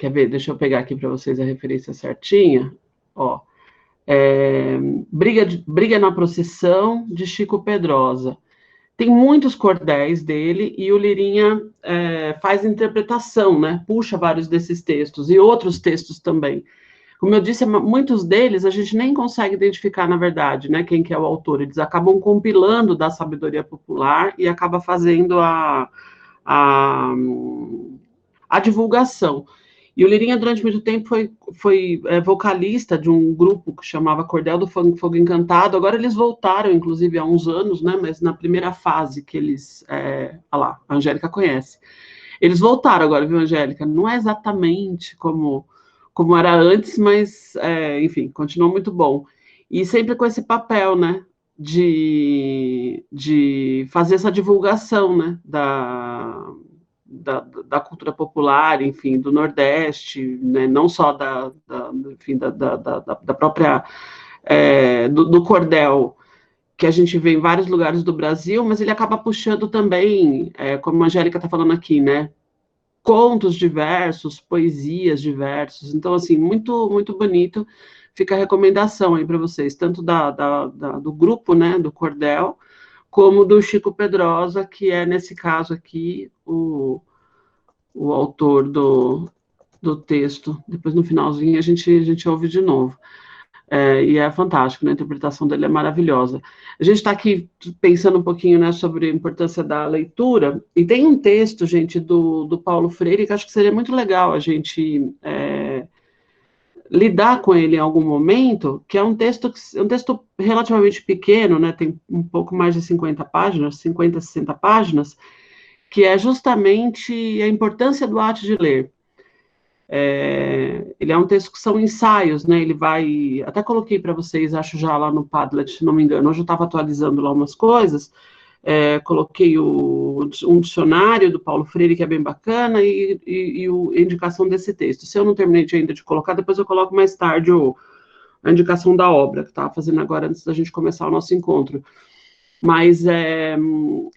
quer ver? Deixa eu pegar aqui para vocês a referência certinha. Ó, Briga na Procissão, de Chico Pedrosa. Tem muitos cordéis dele e o Lirinha faz interpretação, né? Puxa vários desses textos e outros textos também. Como eu disse, muitos deles a gente nem consegue identificar, na verdade, né, quem que é o autor. Eles acabam compilando da sabedoria popular e acaba fazendo a divulgação. E o Lirinha, durante muito tempo, foi vocalista de um grupo que chamava Cordel do Fogo Encantado. Agora eles voltaram, inclusive, há uns anos, né? Mas na primeira fase que eles... olha lá, a Angélica conhece. Eles voltaram agora, viu, Angélica? Não é exatamente como era antes, mas, enfim, continuou muito bom. E sempre com esse papel, né? De fazer essa divulgação, né? Da cultura popular, enfim, do Nordeste, né, não só enfim, da própria, do cordel, que a gente vê em vários lugares do Brasil, mas ele acaba puxando também, como a Angélica está falando aqui, né, contos diversos, poesias diversos, então, assim, muito, muito bonito, fica a recomendação aí para vocês, tanto do grupo, né, do cordel, como do Chico Pedrosa, que é, nesse caso aqui, o autor do texto. Depois, no finalzinho, a gente ouve de novo. E é fantástico, né? A interpretação dele é maravilhosa. A gente está aqui pensando um pouquinho, né, sobre a importância da leitura, e tem um texto, gente, do Paulo Freire, que acho que seria muito legal a gente lidar com ele em algum momento, que é um texto relativamente pequeno, né? Tem um pouco mais de 50 páginas, 50, 60 páginas, que é justamente a importância do ato de ler. Ele é um texto que são ensaios, né? Ele vai... Até coloquei para vocês, acho já lá no Padlet, se não me engano. Hoje eu estava atualizando lá umas coisas. Coloquei um dicionário do Paulo Freire, que é bem bacana, e a indicação desse texto. Se eu não terminei ainda de colocar, depois eu coloco mais tarde a indicação da obra, que estava fazendo agora antes da gente começar o nosso encontro. Mas,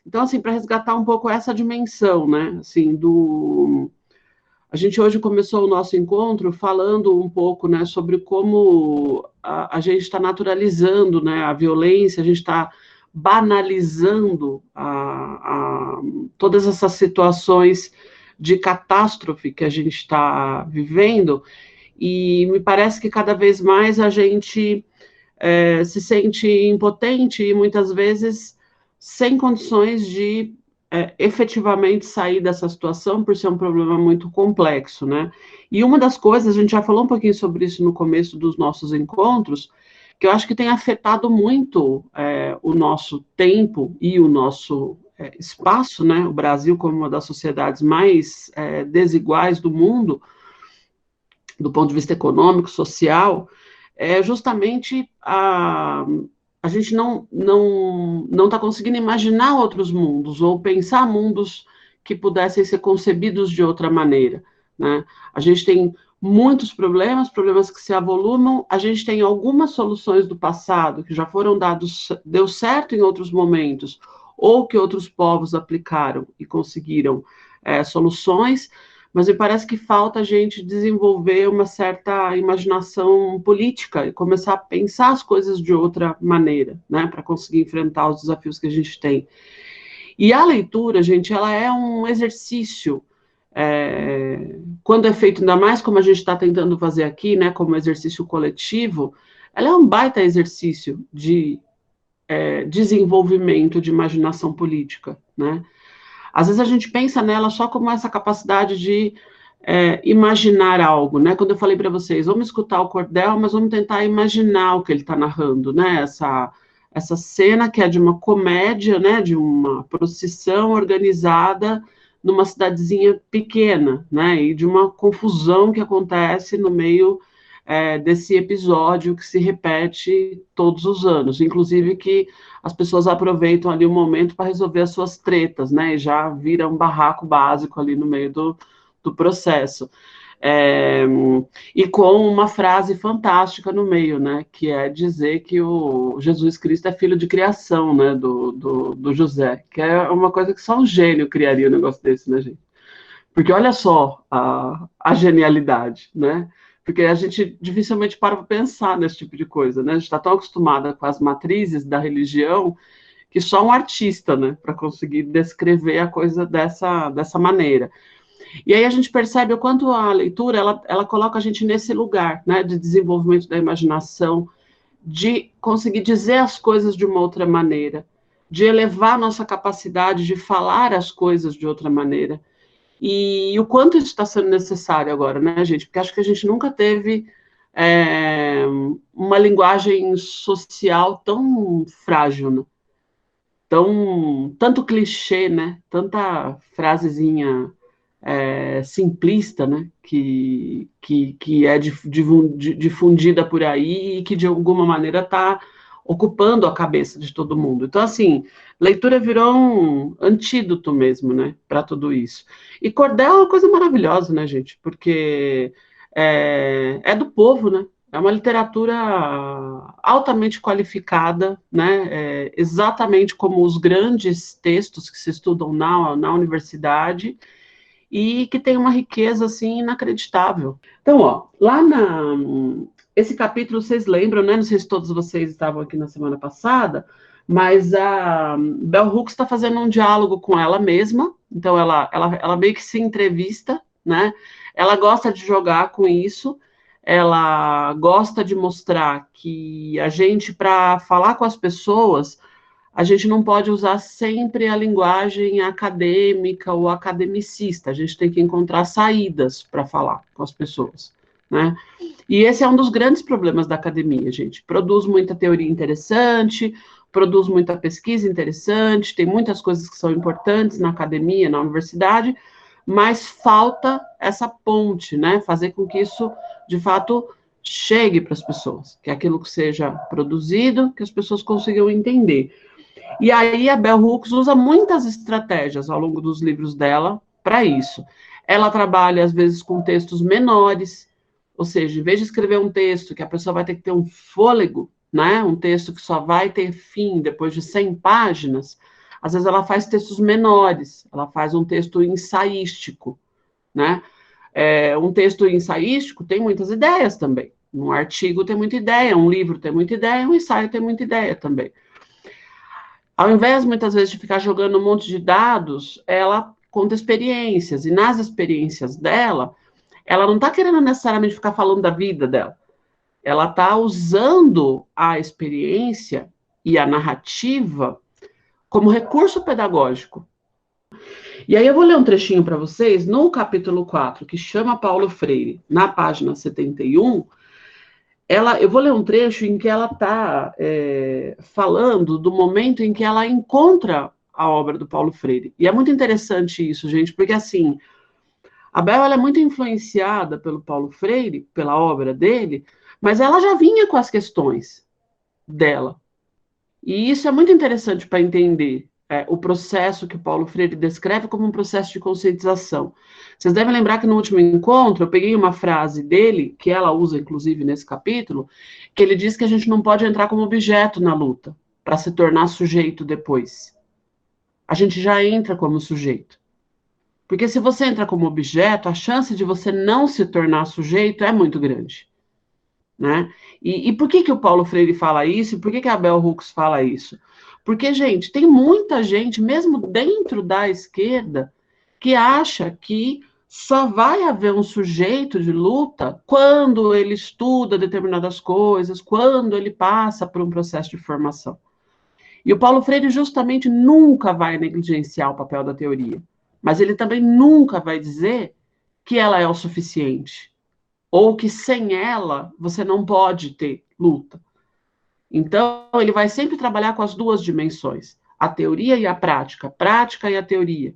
então, assim, para resgatar um pouco essa dimensão, né, assim, a gente hoje começou o nosso encontro falando um pouco, né, sobre como a gente está naturalizando, né, a violência, a gente está banalizando todas essas situações de catástrofe que a gente está vivendo, e me parece que cada vez mais a gente se sente impotente e muitas vezes sem condições de efetivamente sair dessa situação, por ser um problema muito complexo, né? E uma das coisas, a gente já falou um pouquinho sobre isso no começo dos nossos encontros, que eu acho que tem afetado muito o nosso tempo e o nosso espaço, né? O Brasil como uma das sociedades mais desiguais do mundo, do ponto de vista econômico, social, é justamente a gente não está conseguindo imaginar outros mundos, ou pensar mundos que pudessem ser concebidos de outra maneira, né? A gente tem muitos problemas que se avolumam, a gente tem algumas soluções do passado que já foram deu certo em outros momentos, ou que outros povos aplicaram e conseguiram soluções, mas me parece que falta a gente desenvolver uma certa imaginação política e começar a pensar as coisas de outra maneira, né, para conseguir enfrentar os desafios que a gente tem. E a leitura, gente, ela é um exercício, quando é feito, ainda mais como a gente está tentando fazer aqui, né, como exercício coletivo, ela é um baita exercício de desenvolvimento de imaginação política, né? Às vezes a gente pensa nela só como essa capacidade de imaginar algo, né? Quando eu falei para vocês, vamos escutar o cordel, mas vamos tentar imaginar o que ele está narrando, né? Essa cena que é de uma comédia, né? De uma procissão organizada numa cidadezinha pequena, né? E de uma confusão que acontece no meio desse episódio que se repete todos os anos, inclusive que as pessoas aproveitam ali o momento para resolver as suas tretas, né, e já vira um barraco básico ali no meio do processo. E com uma frase fantástica no meio, né, que é dizer que o Jesus Cristo é filho de criação, né, do José, que é uma coisa que só um gênio criaria um negócio desse, né, gente? Porque olha só a genialidade, né? Porque a gente dificilmente para pensar nesse tipo de coisa, né? A gente está tão acostumada com as matrizes da religião que só um artista, né, para conseguir descrever a coisa dessa maneira. E aí a gente percebe o quanto a leitura, ela coloca a gente nesse lugar, né, de desenvolvimento da imaginação, de conseguir dizer as coisas de uma outra maneira, de elevar nossa capacidade de falar as coisas de outra maneira. E o quanto isso está sendo necessário agora, né, gente? Porque acho que a gente nunca teve uma linguagem social tão frágil, né? Tanto clichê, né? Tanta frasezinha simplista, né? Que é difundida por aí e que de alguma maneira está ocupando a cabeça de todo mundo. Então, assim, leitura virou um antídoto mesmo, né? Para tudo isso. E cordel é uma coisa maravilhosa, né, gente? Porque é do povo, né? É uma literatura altamente qualificada, né? Exatamente como os grandes textos que se estudam na universidade e que tem uma riqueza assim inacreditável. Então, ó, esse capítulo vocês lembram, né? Não sei se todos vocês estavam aqui na semana passada, mas a Bell Hooks está fazendo um diálogo com ela mesma. Então, ela meio que se entrevista, né? Ela gosta de jogar com isso. Ela gosta de mostrar que a gente, para falar com as pessoas, a gente não pode usar sempre a linguagem acadêmica ou academicista. A gente tem que encontrar saídas para falar com as pessoas, né? E esse é um dos grandes problemas da academia, gente. Produz muita teoria interessante, produz muita pesquisa interessante, tem muitas coisas que são importantes na academia, na universidade, mas falta essa ponte, né? Fazer com que isso, de fato, chegue para as pessoas, que aquilo que seja produzido, que as pessoas consigam entender. E aí a Bell Hooks usa muitas estratégias ao longo dos livros dela para isso. Ela trabalha, às vezes, com textos menores, ou seja, em vez de escrever um texto que a pessoa vai ter que ter um fôlego, né? Um texto que só vai ter fim depois de 100 páginas, às vezes ela faz textos menores, ela faz um texto ensaístico, né? Um texto ensaístico tem muitas ideias também. Um artigo tem muita ideia, um livro tem muita ideia, um ensaio tem muita ideia também. Ao invés, muitas vezes, de ficar jogando um monte de dados, ela conta experiências, e nas experiências dela, ela não está querendo necessariamente ficar falando da vida dela, ela está usando a experiência e a narrativa como recurso pedagógico. E aí eu vou ler um trechinho para vocês, no capítulo 4, que chama Paulo Freire, na página 71, eu vou ler um trecho em que ela está falando do momento em que ela encontra a obra do Paulo Freire. E é muito interessante isso, gente, porque assim, a Bel ela é muito influenciada pelo Paulo Freire, pela obra dele, mas ela já vinha com as questões dela. E isso é muito interessante para entender o processo que o Paulo Freire descreve como um processo de conscientização. Vocês devem lembrar que no último encontro eu peguei uma frase dele, que ela usa inclusive nesse capítulo, que ele diz que a gente não pode entrar como objeto na luta, para se tornar sujeito depois. A gente já entra como sujeito. Porque se você entra como objeto, a chance de você não se tornar sujeito é muito grande. Né? E por que o Paulo Freire fala isso? E por que a Bell Hooks fala isso? Porque, gente, tem muita gente, mesmo dentro da esquerda, que acha que só vai haver um sujeito de luta quando ele estuda determinadas coisas, quando ele passa por um processo de formação. E o Paulo Freire justamente nunca vai negligenciar o papel da teoria, mas ele também nunca vai dizer que ela é o suficiente, ou que sem ela você não pode ter luta. Então, ele vai sempre trabalhar com as duas dimensões, a teoria e a prática e a teoria.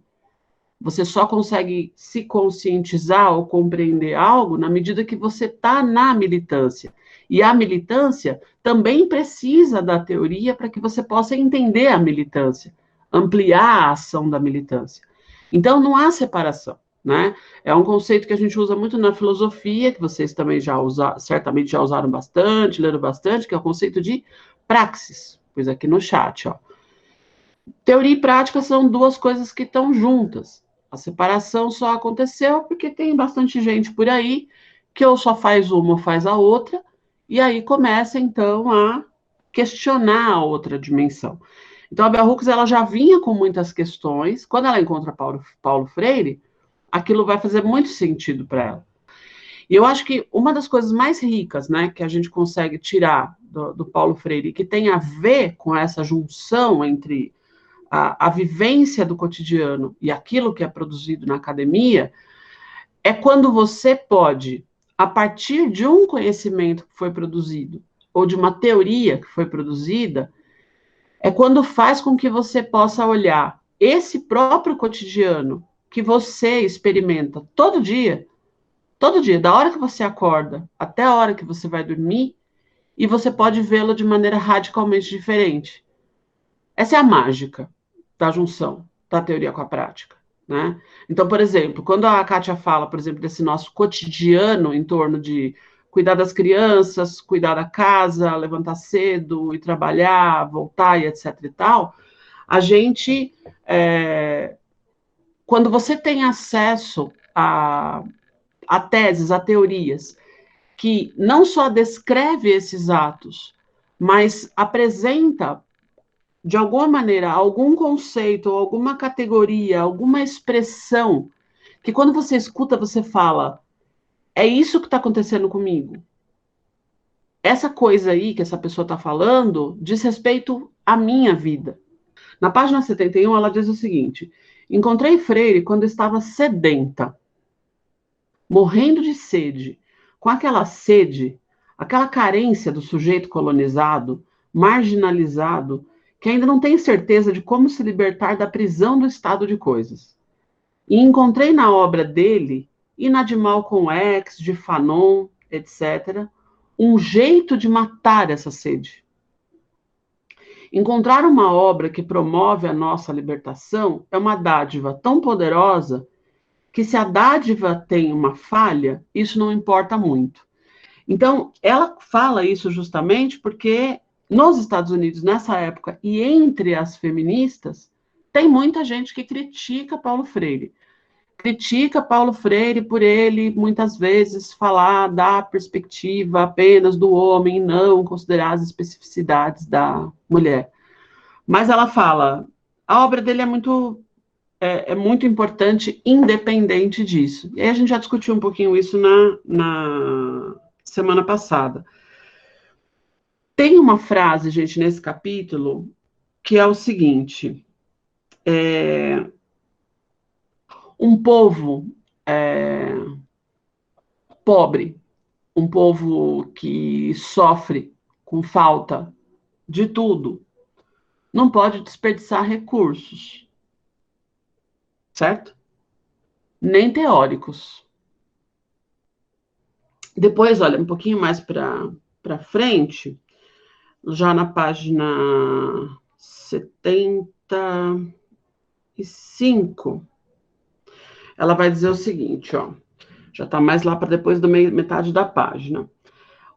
Você só consegue se conscientizar ou compreender algo na medida que você está na militância. E a militância também precisa da teoria para que você possa entender a militância, ampliar a ação da militância. Então, não há separação. Né? É um conceito que a gente usa muito na filosofia, que vocês também certamente já usaram bastante, leram bastante, que é o conceito de praxis. Pois aqui no chat, ó. Teoria e prática são duas coisas que estão juntas. A separação só aconteceu porque tem bastante gente por aí que ou só faz uma ou faz a outra, e aí começa, então, a questionar a outra dimensão. Então, a Bell Hooks, ela já vinha com muitas questões. Quando ela encontra Paulo Freire, aquilo vai fazer muito sentido para ela. E eu acho que uma das coisas mais ricas, né, que a gente consegue tirar do Paulo Freire, que tem a ver com essa junção entre a vivência do cotidiano e aquilo que é produzido na academia, é quando você pode, a partir de um conhecimento que foi produzido, ou de uma teoria que foi produzida, é quando faz com que você possa olhar esse próprio cotidiano que você experimenta todo dia, da hora que você acorda até a hora que você vai dormir, e você pode vê-lo de maneira radicalmente diferente. Essa é a mágica da junção da teoria com a prática, né? Então, por exemplo, quando a Kátia fala, por exemplo, desse nosso cotidiano em torno de cuidar das crianças, cuidar da casa, levantar cedo e trabalhar, voltar e etc e tal, a gente, quando você tem acesso a teses, a teorias, que não só descreve esses atos, mas apresenta de alguma maneira, algum conceito, alguma categoria, alguma expressão, que quando você escuta, você fala, é isso que está acontecendo comigo. Essa coisa aí que essa pessoa está falando diz respeito à minha vida. Na página 71, ela diz o seguinte: encontrei Freire quando estava sedenta, morrendo de sede, com aquela sede, aquela carência do sujeito colonizado, marginalizado, que ainda não tem certeza de como se libertar da prisão do estado de coisas. E encontrei na obra dele, e na de Malcolm X, de Fanon, etc., um jeito de matar essa sede. Encontrar uma obra que promove a nossa libertação é uma dádiva tão poderosa que, se a dádiva tem uma falha, isso não importa muito. Então, ela fala isso justamente porque nos Estados Unidos, nessa época, e entre as feministas, tem muita gente que critica Paulo Freire. Critica Paulo Freire por ele, muitas vezes, falar da perspectiva apenas do homem e não considerar as especificidades da mulher. Mas ela fala, a obra dele é muito importante, independente disso. E aí a gente já discutiu um pouquinho isso na semana passada. Tem uma frase, gente, nesse capítulo, que é o seguinte: um povo pobre, um povo que sofre com falta de tudo, não pode desperdiçar recursos, certo? Nem teóricos. Depois, olha, um pouquinho mais para frente, já na página 75, ela vai dizer o seguinte, ó, já está mais lá para depois da metade da página.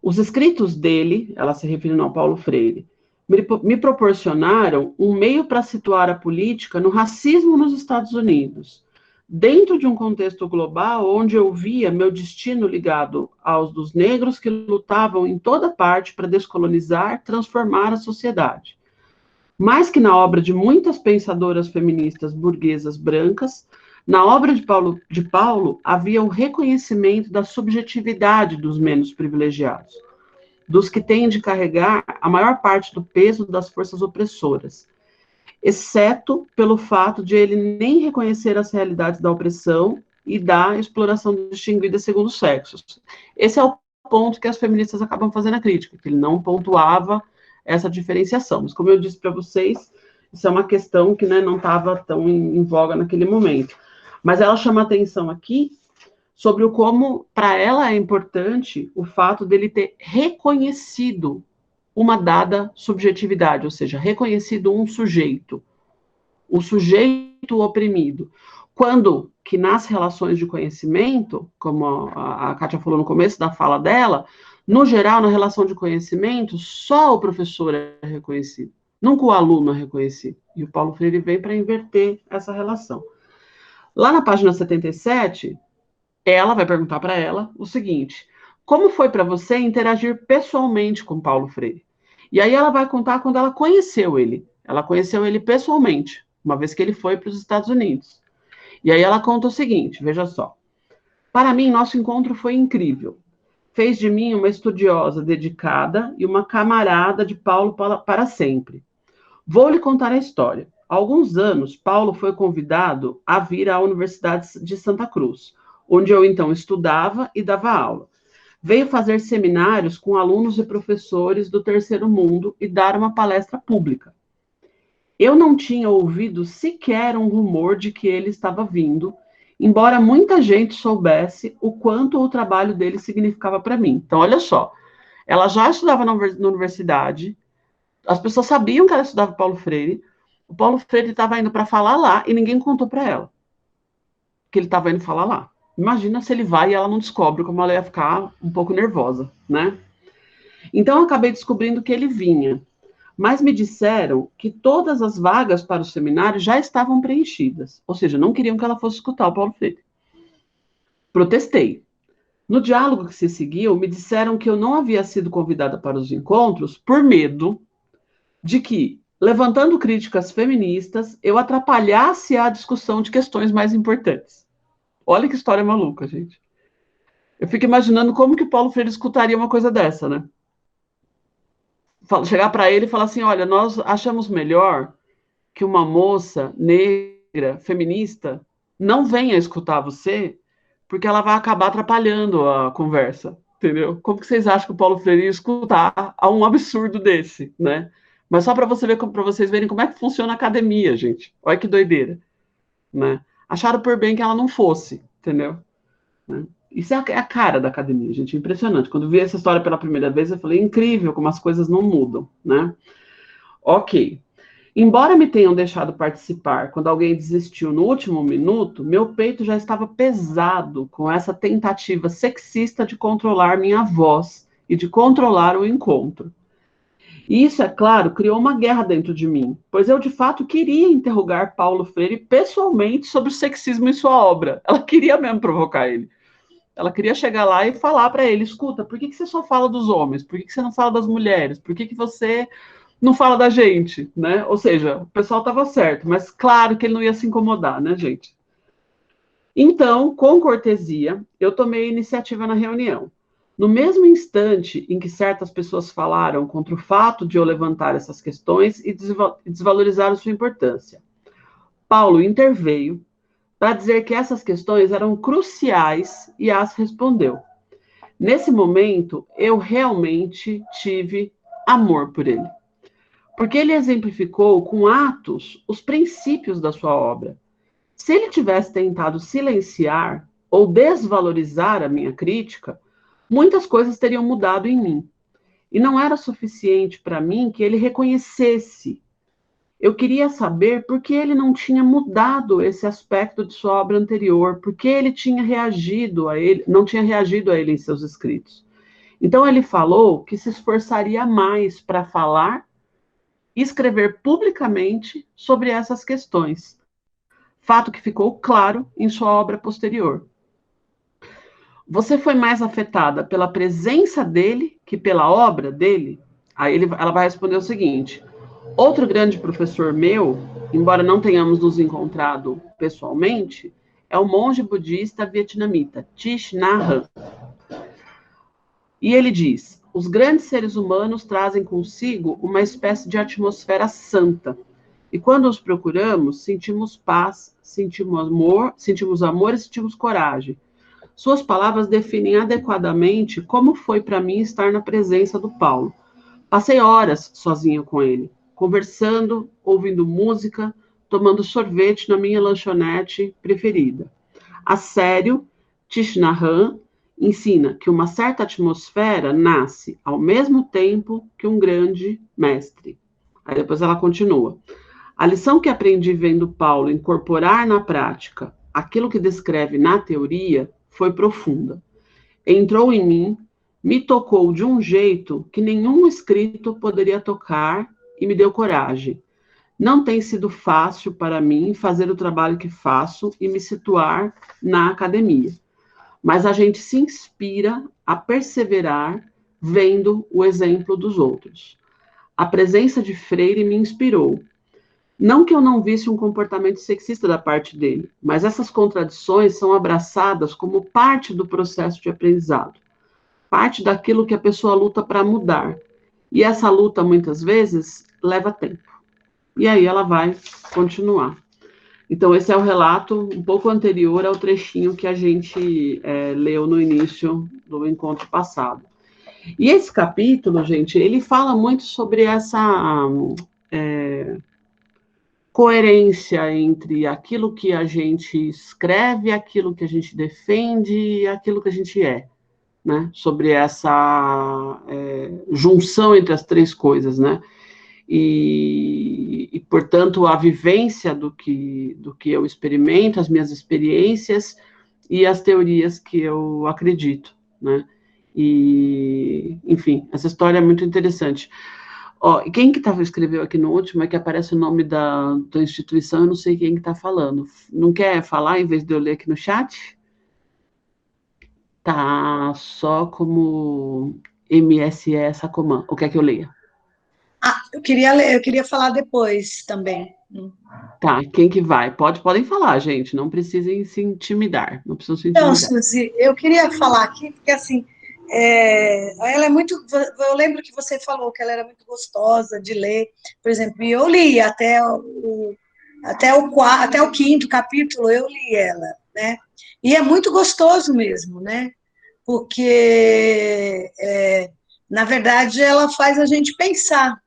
Os escritos dele, ela se referindo ao Paulo Freire, me proporcionaram um meio para situar a política no racismo nos Estados Unidos, dentro de um contexto global onde eu via meu destino ligado aos dos negros que lutavam em toda parte para descolonizar, transformar a sociedade. Mais que na obra de muitas pensadoras feministas burguesas brancas, na obra de Paulo havia o reconhecimento da subjetividade dos menos privilegiados, dos que têm de carregar a maior parte do peso das forças opressoras, exceto pelo fato de ele nem reconhecer as realidades da opressão e da exploração distinguida segundo os sexos. Esse é o ponto que as feministas acabam fazendo a crítica, que ele não pontuava essa diferenciação. Mas, como eu disse para vocês, isso é uma questão que, né, não estava tão em voga naquele momento. Mas ela chama atenção aqui sobre o como, para ela, é importante o fato dele ter reconhecido uma dada subjetividade, ou seja, reconhecido um sujeito, o sujeito oprimido. Quando que nas relações de conhecimento, como a Kátia falou no começo da fala dela, no geral, na relação de conhecimento, só o professor é reconhecido, nunca o aluno é reconhecido. E o Paulo Freire vem para inverter essa relação. Lá na página 77, ela vai perguntar para ela o seguinte: como foi para você interagir pessoalmente com Paulo Freire? E aí ela vai contar quando ela conheceu ele. Ela conheceu ele pessoalmente, uma vez que ele foi para os Estados Unidos. E aí ela conta o seguinte, veja só. Para mim, nosso encontro foi incrível. Fez de mim uma estudiosa dedicada e uma camarada de Paulo para sempre. Vou lhe contar a história. Há alguns anos, Paulo foi convidado a vir à Universidade de Santa Cruz, onde eu então estudava e dava aula. Veio fazer seminários com alunos e professores do terceiro mundo e dar uma palestra pública. Eu não tinha ouvido sequer um rumor de que ele estava vindo, embora muita gente soubesse o quanto o trabalho dele significava para mim. Então, olha só, ela já estudava na universidade, as pessoas sabiam que ela estudava Paulo Freire, o Paulo Freire estava indo para falar lá e ninguém contou para ela que ele estava indo falar lá. Imagina se ele vai e ela não descobre, como ela ia ficar um pouco nervosa, né? Então, eu acabei descobrindo que ele vinha. Mas me disseram que todas as vagas para o seminário já estavam preenchidas. Ou seja, não queriam que ela fosse escutar o Paulo Freire. Protestei. No diálogo que se seguiu, me disseram que eu não havia sido convidada para os encontros por medo de que, levantando críticas feministas, eu atrapalhasse a discussão de questões mais importantes. Olha que história maluca, gente. Eu fico imaginando como que o Paulo Freire escutaria uma coisa dessa, né? Chegar para ele e falar assim: olha, nós achamos melhor que uma moça negra, feminista, não venha escutar você, porque ela vai acabar atrapalhando a conversa, entendeu? Como que vocês acham que o Paulo Freire ia escutar a um absurdo desse, né? Mas só para vocês verem como é que funciona a academia, gente. Olha que doideira, né? Acharam por bem que ela não fosse, entendeu? Né? Isso é a cara da academia, gente. É impressionante. Quando eu vi essa história pela primeira vez, eu falei, incrível como as coisas não mudam, né? Ok. Embora me tenham deixado participar quando alguém desistiu no último minuto, meu peito já estava pesado com essa tentativa sexista de controlar minha voz e de controlar o encontro. E isso, é claro, criou uma guerra dentro de mim, pois eu de fato queria interrogar Paulo Freire pessoalmente sobre o sexismo em sua obra. Ela queria mesmo provocar ele. Ela queria chegar lá e falar para ele: escuta, por que você só fala dos homens? Por que você não fala das mulheres? Por que você não fala da gente, né? Ou seja, o pessoal estava certo, mas claro que ele não ia se incomodar, né, gente? Então, com cortesia, eu tomei a iniciativa na reunião. No mesmo instante em que certas pessoas falaram contra o fato de eu levantar essas questões e desvalorizaram sua importância, Paulo interveio para dizer que essas questões eram cruciais e as respondeu. Nesse momento, eu realmente tive amor por ele. Porque ele exemplificou com atos os princípios da sua obra. Se ele tivesse tentado silenciar ou desvalorizar a minha crítica, muitas coisas teriam mudado em mim. E não era suficiente para mim que ele reconhecesse. Eu queria saber por que ele não tinha mudado esse aspecto de sua obra anterior, por que ele tinha reagido a ele, não tinha reagido a ele em seus escritos. Então ele falou que se esforçaria mais para falar e escrever publicamente sobre essas questões, fato que ficou claro em sua obra posterior. Você foi mais afetada pela presença dele que pela obra dele? Ela vai responder o seguinte: outro grande professor meu, embora não tenhamos nos encontrado pessoalmente, é o monge budista vietnamita Thich Nhat Hanh. E ele diz: os grandes seres humanos trazem consigo uma espécie de atmosfera santa. E quando os procuramos, sentimos paz, sentimos amor e sentimos coragem. Suas palavras definem adequadamente como foi para mim estar na presença do Paulo. Passei horas sozinha com ele, conversando, ouvindo música, tomando sorvete na minha lanchonete preferida. A sério, Thich Nhat Hanh ensina que uma certa atmosfera nasce ao mesmo tempo que um grande mestre. Aí depois ela continua. A lição que aprendi vendo Paulo incorporar na prática aquilo que descreve na teoria foi profunda. Entrou em mim, me tocou de um jeito que nenhum escrito poderia tocar e me deu coragem. Não tem sido fácil para mim fazer o trabalho que faço e me situar na academia, mas a gente se inspira a perseverar vendo o exemplo dos outros. A presença de Freire me inspirou. Não que eu não visse um comportamento sexista da parte dele, mas essas contradições são abraçadas como parte do processo de aprendizado, parte daquilo que a pessoa luta para mudar. E essa luta, muitas vezes, leva tempo. E aí ela vai continuar. Então, esse é o relato um pouco anterior ao trechinho que a gente leu no início do encontro passado. E esse capítulo, gente, ele fala muito sobre essa coerência entre aquilo que a gente escreve, aquilo que a gente defende e aquilo que a gente é, né? Sobre essa junção entre as três coisas, né? E, portanto, a vivência do que eu experimento, as minhas experiências e as teorias que eu acredito, né? E, enfim, essa história é muito interessante. Ó, e quem que escreveu aqui no último é que aparece o nome da instituição, eu não sei quem que está falando. Não quer falar em vez de eu ler aqui no chat? Tá só como MSE Sacomã. Ou quer que eu leia? Eu queria ler, eu queria falar depois também. Tá, quem que vai? Podem falar, gente, não precisem se intimidar, não precisam se Então, intimidar. Suzy, eu queria falar aqui, porque assim, ela é muito. Eu lembro que você falou que ela era muito gostosa de ler, por exemplo, e eu li até o quinto capítulo, eu li ela, né? E é muito gostoso mesmo, né? Porque, na verdade, ela faz a gente pensar.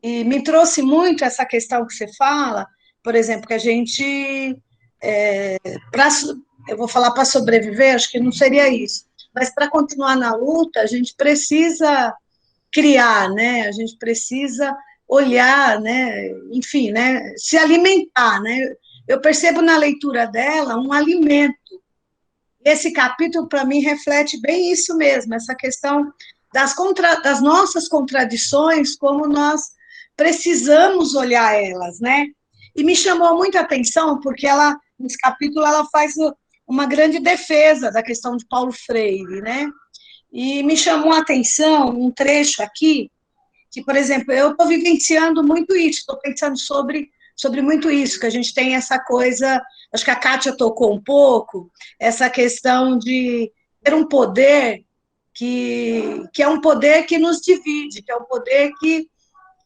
E me trouxe muito essa questão que você fala, por exemplo, que a gente, pra, eu vou falar para sobreviver, acho que não seria isso, mas para continuar na luta, a gente precisa criar, né? A gente precisa olhar, né? Enfim, né? Se alimentar, né? Eu percebo na leitura dela um alimento. Esse capítulo, para mim, reflete bem isso mesmo, essa questão das nossas contradições, como nós precisamos olhar elas, né? E me chamou muita atenção, porque ela, nesse capítulo, ela faz uma grande defesa da questão de Paulo Freire, né? E me chamou a atenção um trecho aqui, que, por exemplo, eu estou vivenciando muito isso, estou pensando sobre muito isso, que a gente tem essa coisa, acho que a Kátia tocou um pouco, essa questão de ter um poder que é um poder que nos divide, que é um poder que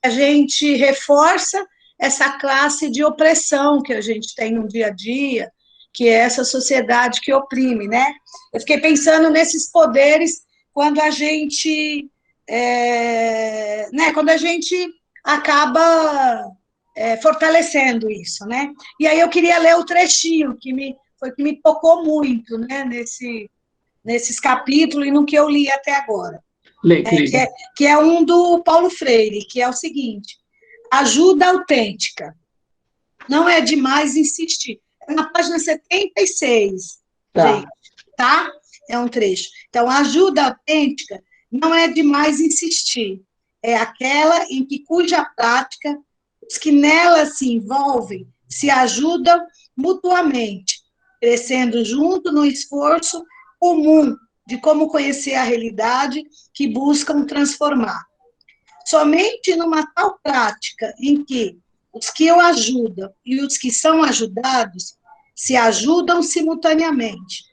a gente reforça essa classe de opressão que a gente tem no dia a dia, que é essa sociedade que oprime, né? Eu fiquei pensando nesses poderes quando a gente, né? Quando a gente acaba fortalecendo isso, né? E aí eu queria ler o trechinho que me tocou muito, né? Nesses capítulos e no que eu li até agora, que é um do Paulo Freire, que é o seguinte: ajuda autêntica. Não é demais insistir. É na página 76, Tá. gente, tá? É um trecho. Então, ajuda autêntica não é demais insistir. É aquela em que cuja prática os que nela se envolvem se ajudam mutuamente, crescendo junto no esforço comum de como conhecer a realidade que buscam transformar. Somente numa tal prática em que os que o ajudam e os que são ajudados se ajudam simultaneamente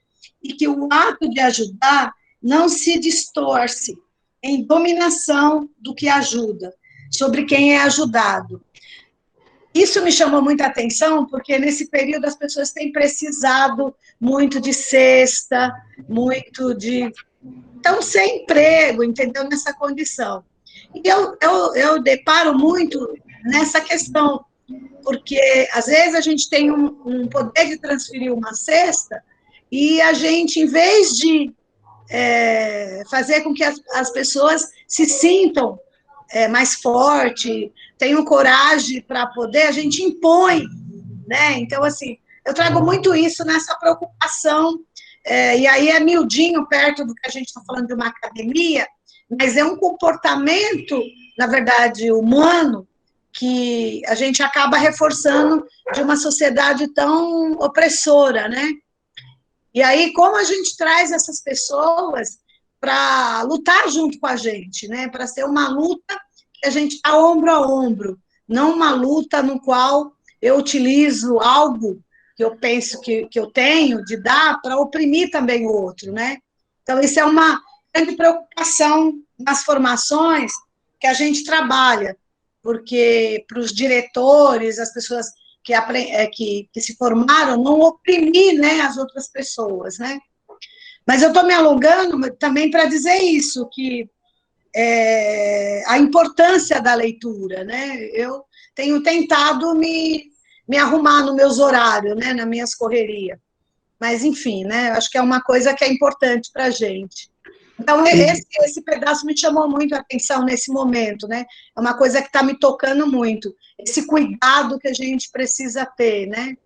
e que o ato de ajudar não se distorce em dominação do que ajuda sobre quem é ajudado. Isso me chamou muita atenção, porque nesse período as pessoas têm precisado muito de cesta, muito de... Estão sem emprego, entendeu? Nessa condição. E eu deparo muito nessa questão, porque às vezes a gente tem um poder de transferir uma cesta e a gente, em vez de fazer com que as pessoas se sintam mais forte, tenham coragem para poder, a gente impõe, né? Então, assim, eu trago muito isso nessa preocupação, e aí é miudinho perto do que a gente está falando de uma academia, mas é um comportamento, na verdade, humano, que a gente acaba reforçando de uma sociedade tão opressora, né? E aí, como a gente traz essas pessoas para lutar junto com a gente, né? Para ser uma luta que a gente está ombro a ombro, não uma luta no qual eu utilizo algo que eu penso que eu tenho de dar para oprimir também o outro, né? Então, isso é uma grande preocupação nas formações que a gente trabalha, porque para os diretores, as pessoas que se formaram, não oprimir, né, as outras pessoas, né? Mas eu estou me alongando também para dizer isso, que a importância da leitura, né? Eu tenho tentado me arrumar nos meus horários, né, nas minhas correrias. Mas, enfim, né, acho que é uma coisa que é importante para a gente. Então, esse pedaço me chamou muito a atenção nesse momento, né? É uma coisa que está me tocando muito, esse cuidado que a gente precisa ter, né?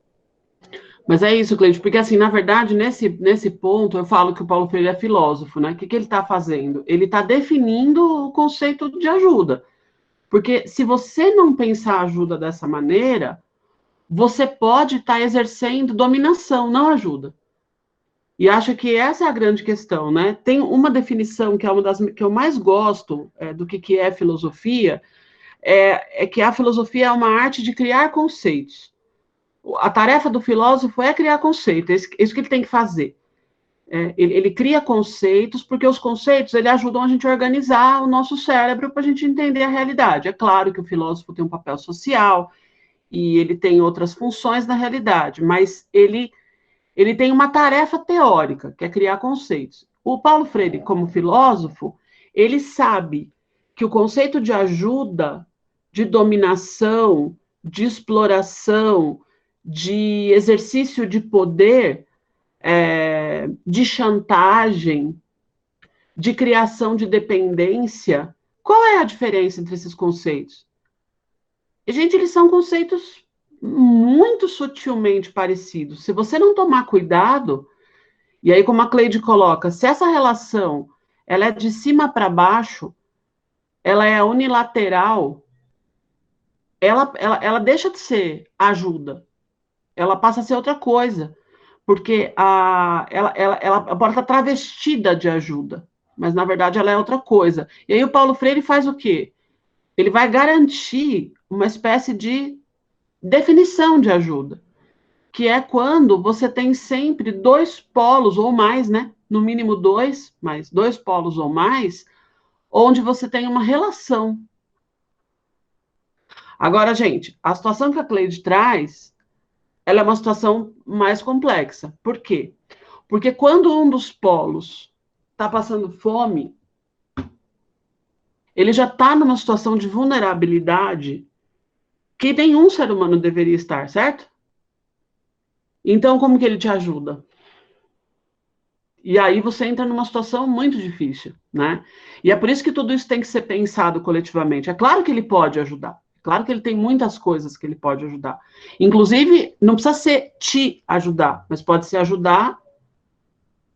Mas é isso, Cleide, porque assim, na verdade, nesse ponto, eu falo que o Paulo Freire é filósofo, né? O que ele está fazendo? Ele está definindo o conceito de ajuda. Porque se você não pensar a ajuda dessa maneira, você pode estar exercendo dominação, não ajuda. E acho que essa é a grande questão, né? Tem uma definição que é uma das que eu mais gosto do que é filosofia, é que a filosofia é uma arte de criar conceitos. A tarefa do filósofo é criar conceitos, é isso que ele tem que fazer. Ele cria conceitos, porque os conceitos ele ajudam a gente a organizar o nosso cérebro para a gente entender a realidade. É claro que o filósofo tem um papel social e ele tem outras funções na realidade, mas ele tem uma tarefa teórica, que é criar conceitos. O Paulo Freire, como filósofo, ele sabe que o conceito de ajuda, de dominação, de exploração, de exercício de poder, de chantagem, de criação de dependência, qual é a diferença entre esses conceitos? Gente, eles são conceitos muito sutilmente parecidos. Se você não tomar cuidado, e aí como a Cleide coloca, se essa relação ela é de cima para baixo, ela é unilateral, ela deixa de ser ajuda, ela passa a ser outra coisa, porque ela pode estar travestida de ajuda, mas na verdade ela é outra coisa. E aí o Paulo Freire faz o quê? Ele vai garantir uma espécie de definição de ajuda, que é quando você tem sempre dois polos ou mais, né? No mínimo dois, mas dois polos ou mais, onde você tem uma relação. Agora, gente, a situação que a Cleide traz, ela é uma situação mais complexa. Por quê? Porque quando um dos polos está passando fome, ele já está numa situação de vulnerabilidade que nenhum ser humano deveria estar, certo? Então, como que ele te ajuda? E aí você entra numa situação muito difícil, né? E é por isso que tudo isso tem que ser pensado coletivamente. É claro que ele pode ajudar. É claro que ele tem muitas coisas que ele pode ajudar. Inclusive, não precisa ser te ajudar, mas pode ser ajudar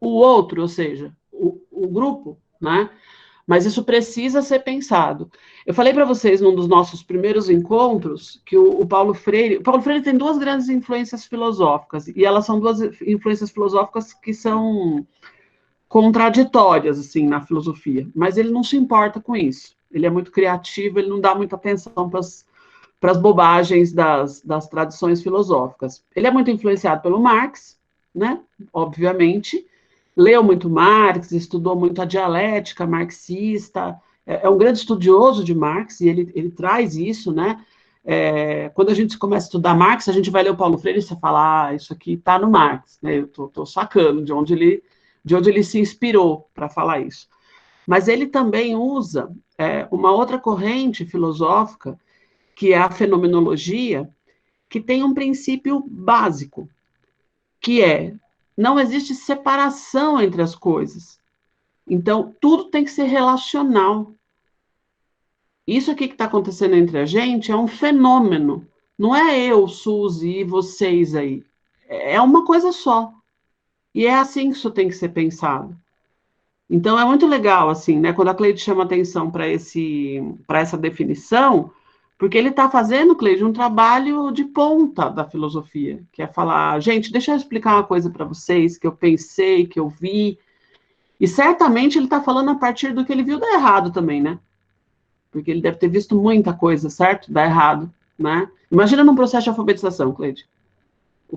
o outro, ou seja, o grupo, né? Mas isso precisa ser pensado. Eu falei para vocês num dos nossos primeiros encontros que o Paulo Freire tem duas grandes influências filosóficas, e elas são duas influências filosóficas que são contraditórias, assim, na filosofia, mas ele não se importa com isso. Ele é muito criativo, ele não dá muita atenção para as bobagens das tradições filosóficas. Ele é muito influenciado pelo Marx, né? Obviamente, leu muito Marx, estudou muito a dialética marxista, é um grande estudioso de Marx, e ele traz isso, né? Quando a gente começa a estudar Marx, a gente vai ler o Paulo Freire e você fala, isso aqui está no Marx, né? Eu estou sacando de onde ele se inspirou para falar isso. Mas ele também usa uma outra corrente filosófica, que é a fenomenologia, que tem um princípio básico, que é não existe separação entre as coisas. Então, tudo tem que ser relacional. Isso aqui que está acontecendo entre a gente é um fenômeno. Não é eu, Suzy, e vocês aí. É uma coisa só. E é assim que isso tem que ser pensado. Então, é muito legal, assim, né? Quando a Cleide chama atenção para essa definição, Porque ele está fazendo, Cleide, um trabalho de ponta da filosofia, que é falar, gente, deixa eu explicar uma coisa para vocês, que eu pensei, que eu vi, e certamente ele está falando a partir do que ele viu dar errado também, né? Porque ele deve ter visto muita coisa, certo? Dar errado, né? Imagina num processo de alfabetização, Cleide,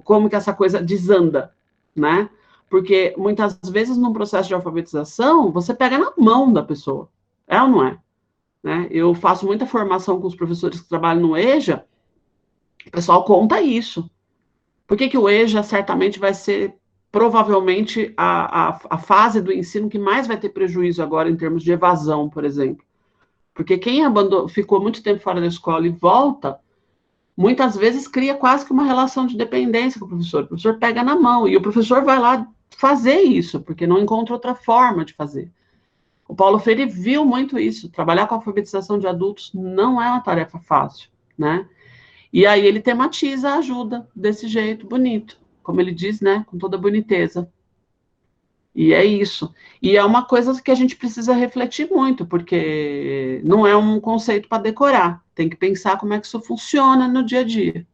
como que essa coisa desanda, né? Porque muitas vezes num processo de alfabetização, você pega na mão da pessoa, é ou não é? Né? Eu faço muita formação com os professores que trabalham no EJA, o pessoal conta isso. Por que o EJA certamente vai ser, provavelmente, a fase do ensino que mais vai ter prejuízo agora em termos de evasão, por exemplo? Porque quem ficou muito tempo fora da escola e volta, muitas vezes cria quase que uma relação de dependência com o professor pega na mão, e o professor vai lá fazer isso, porque não encontra outra forma de fazer. O Paulo Freire viu muito isso, trabalhar com a alfabetização de adultos não é uma tarefa fácil, né? E aí ele tematiza a ajuda desse jeito bonito, como ele diz, né, com toda boniteza. E é isso. E é uma coisa que a gente precisa refletir muito, porque não é um conceito para decorar, tem que pensar como é que isso funciona no dia a dia.